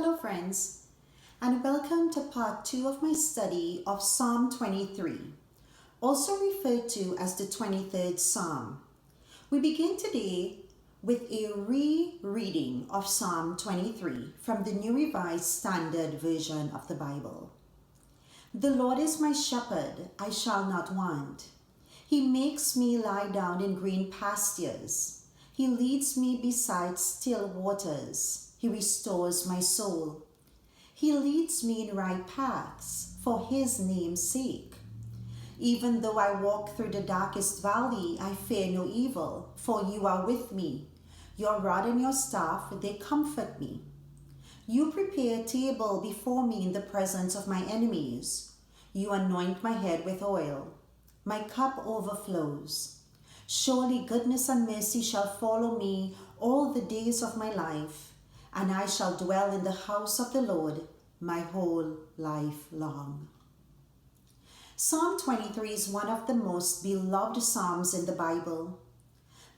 Hello friends, and welcome to part 2 of my study of Psalm 23, also referred to as the 23rd Psalm. We begin today with a rereading of Psalm 23 from the New Revised Standard Version of the Bible. The Lord is my shepherd, I shall not want. He makes me lie down in green pastures. He leads me beside still waters. He restores my soul. He leads me in right paths for his name's sake. Even though I walk through the darkest valley, I fear no evil, for you are with me. Your rod and your staff, they comfort me. You prepare a table before me in the presence of my enemies. You anoint my head with oil. My cup overflows. Surely goodness and mercy shall follow me all the days of my life, and I shall dwell in the house of the Lord my whole life long. Psalm 23 is one of the most beloved psalms in the Bible.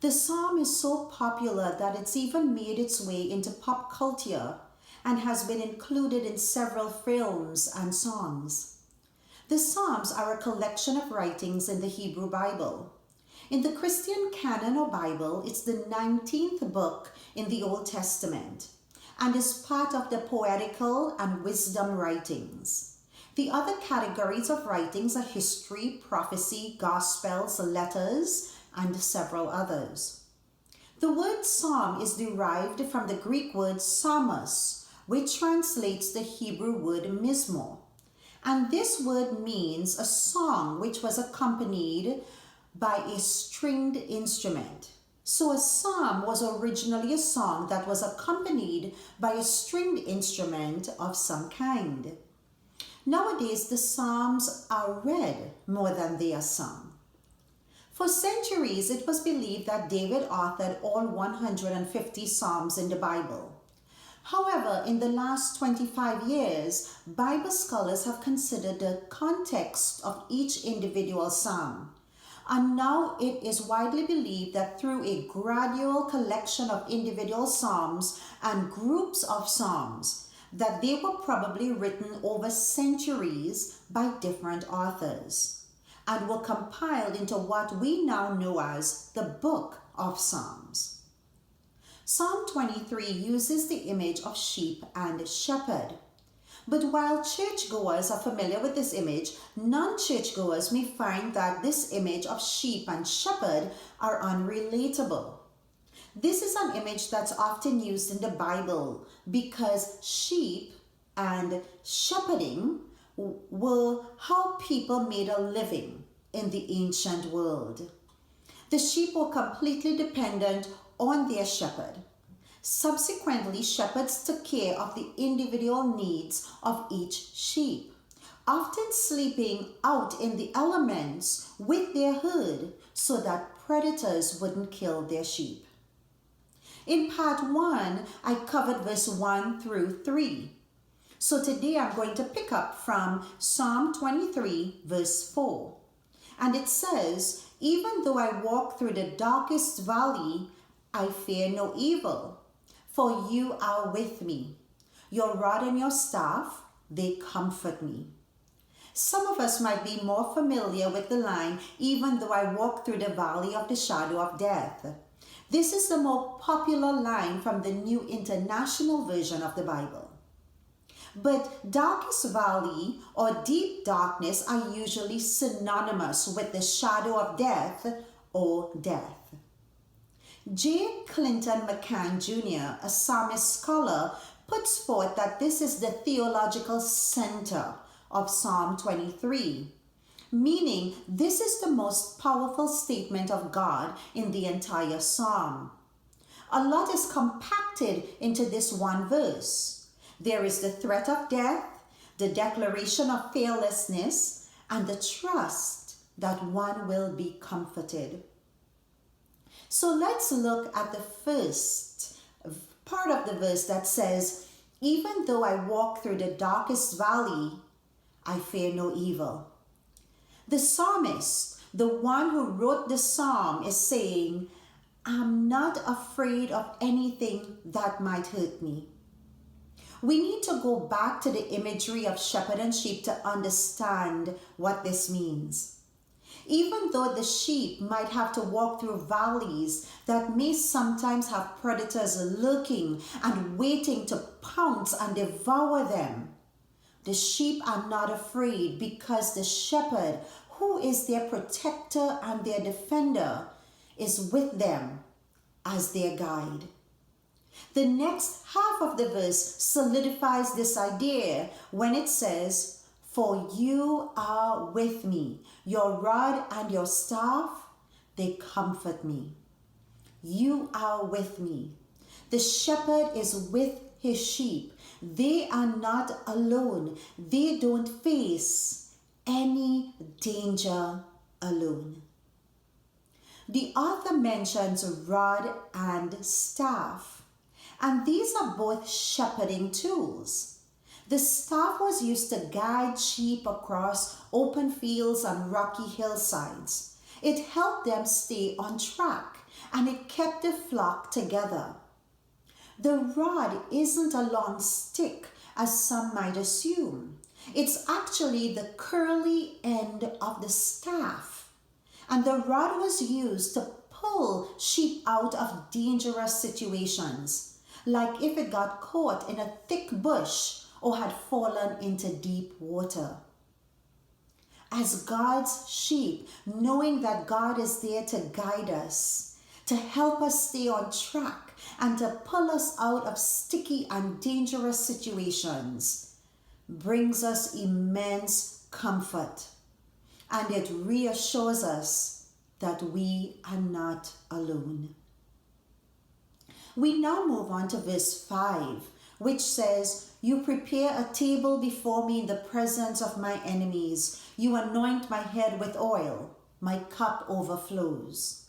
The psalm is so popular that it's even made its way into pop culture and has been included in several films and songs. The Psalms are a collection of writings in the Hebrew Bible. In the Christian canon or Bible, it's the 19th book in the Old Testament and is part of the poetical and wisdom writings. The other categories of writings are history, prophecy, gospels, letters, and several others. The word psalm is derived from the Greek word psalmos, which translates the Hebrew word mizmor. And this word means a song which was accompanied by a stringed instrument. So a psalm was originally a song that was accompanied by a stringed instrument of some kind. Nowadays, the psalms are read more than they are sung. For centuries, it was believed that David authored all 150 psalms in the Bible. However, in the last 25 years, Bible scholars have considered the context of each individual psalm. And now it is widely believed that through a gradual collection of individual psalms and groups of psalms, that they were probably written over centuries by different authors and were compiled into what we now know as the Book of Psalms. Psalm 23 uses the image of sheep and shepherd. But while churchgoers are familiar with this image, non-churchgoers may find that this image of sheep and shepherd are unrelatable. This is an image that's often used in the Bible because sheep and shepherding were how people made a living in the ancient world. The sheep were completely dependent on their shepherd. Subsequently, shepherds took care of the individual needs of each sheep, often sleeping out in the elements with their herd so that predators wouldn't kill their sheep. In part 1, I covered verse 1 through 3. So today I'm going to pick up from Psalm 23, verse 4. And it says, "Even though I walk through the darkest valley, I fear no evil. For you are with me. Your rod and your staff, they comfort me." Some of us might be more familiar with the line, "Even though I walk through the valley of the shadow of death." This is the more popular line from the New International Version of the Bible. But darkest valley or deep darkness are usually synonymous with the shadow of death or death. J. Clinton McCann Jr., a psalmist scholar, puts forth that this is the theological center of Psalm 23, meaning this is the most powerful statement of God in the entire psalm. A lot is compacted into this one verse. There is the threat of death, the declaration of fearlessness, and the trust that one will be comforted. So let's look at the first part of the verse that says, "Even though I walk through the darkest valley, I fear no evil." The psalmist, the one who wrote the psalm, is saying, I'm not afraid of anything that might hurt me. We need to go back to the imagery of shepherd and sheep to understand what this means. Even though the sheep might have to walk through valleys that may sometimes have predators lurking and waiting to pounce and devour them, the sheep are not afraid because the shepherd, who is their protector and their defender, is with them as their guide. The next half of the verse solidifies this idea when it says, "For you are with me, your rod and your staff, they comfort me." You are with me. The shepherd is with his sheep. They are not alone. They don't face any danger alone. The author mentions rod and staff, and these are both shepherding tools. The staff was used to guide sheep across open fields and rocky hillsides. It helped them stay on track, and it kept the flock together. The rod isn't a long stick, as some might assume. It's actually the curly end of the staff. And the rod was used to pull sheep out of dangerous situations, like if it got caught in a thick bush or had fallen into deep water. As God's sheep, knowing that God is there to guide us, to help us stay on track, and to pull us out of sticky and dangerous situations, brings us immense comfort. And it reassures us that we are not alone. We now move on to verse 5, which says, "You prepare a table before me in the presence of my enemies. You anoint my head with oil. My cup overflows."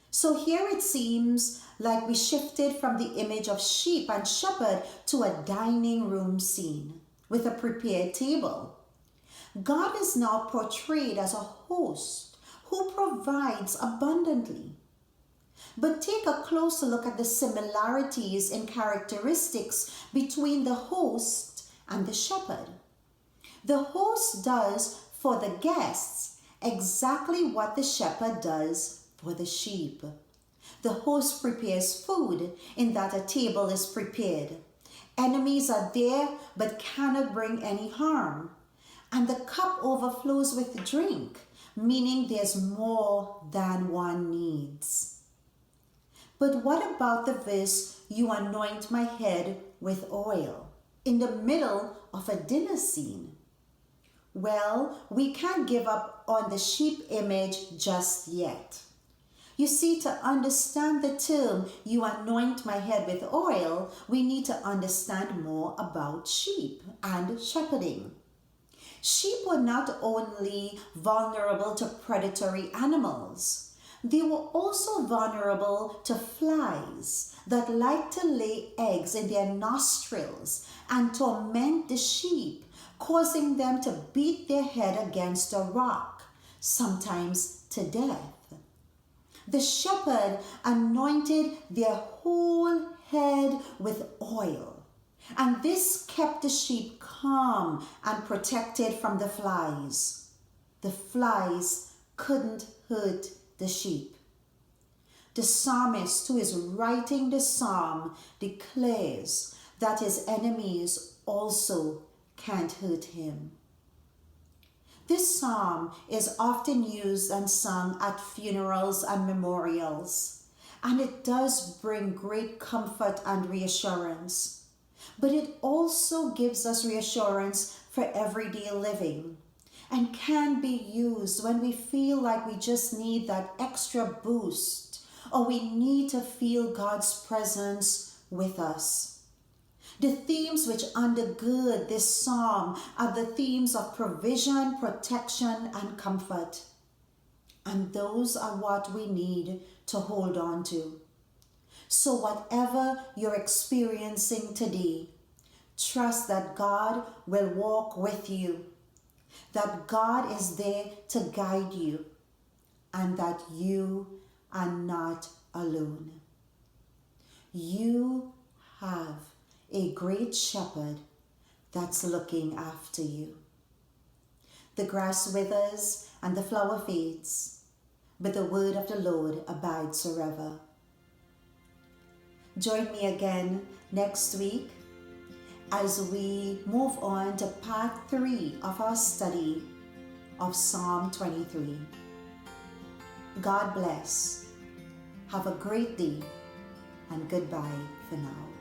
So here it seems like we shifted from the image of sheep and shepherd to a dining room scene with a prepared table. God is now portrayed as a host who provides abundantly. But take a closer look at the similarities in characteristics between the host and the shepherd. The host does for the guests exactly what the shepherd does for the sheep. The host prepares food in that a table is prepared. Enemies are there but cannot bring any harm. And the cup overflows with drink, meaning there's more than one needs. But what about the verse, "You anoint my head with oil," in the middle of a dinner scene? Well, we can't give up on the sheep image just yet. You see, to understand the term, "You anoint my head with oil," we need to understand more about sheep and shepherding. Sheep were not only vulnerable to predatory animals, they were also vulnerable to flies that like to lay eggs in their nostrils and torment the sheep, causing them to beat their head against a rock, sometimes to death. The shepherd anointed their whole head with oil, and this kept the sheep calm and protected from the flies. The flies couldn't hurt the sheep. The psalmist who is writing the psalm declares that his enemies also can't hurt him. This psalm is often used and sung at funerals and memorials, and it does bring great comfort and reassurance. But it also gives us reassurance for everyday living and can be used when we feel like we just need that extra boost or we need to feel God's presence with us. The themes which undergird this psalm are the themes of provision, protection, and comfort. And those are what we need to hold on to. So whatever you're experiencing today, trust that God will walk with you, that God is there to guide you, and that you are not alone. You have a great shepherd that's looking after you. The grass withers and the flower fades, but the word of the Lord abides forever. Join me again next week as we move on to part 3 of our study of Psalm 23. God bless. Have a great day and goodbye for now.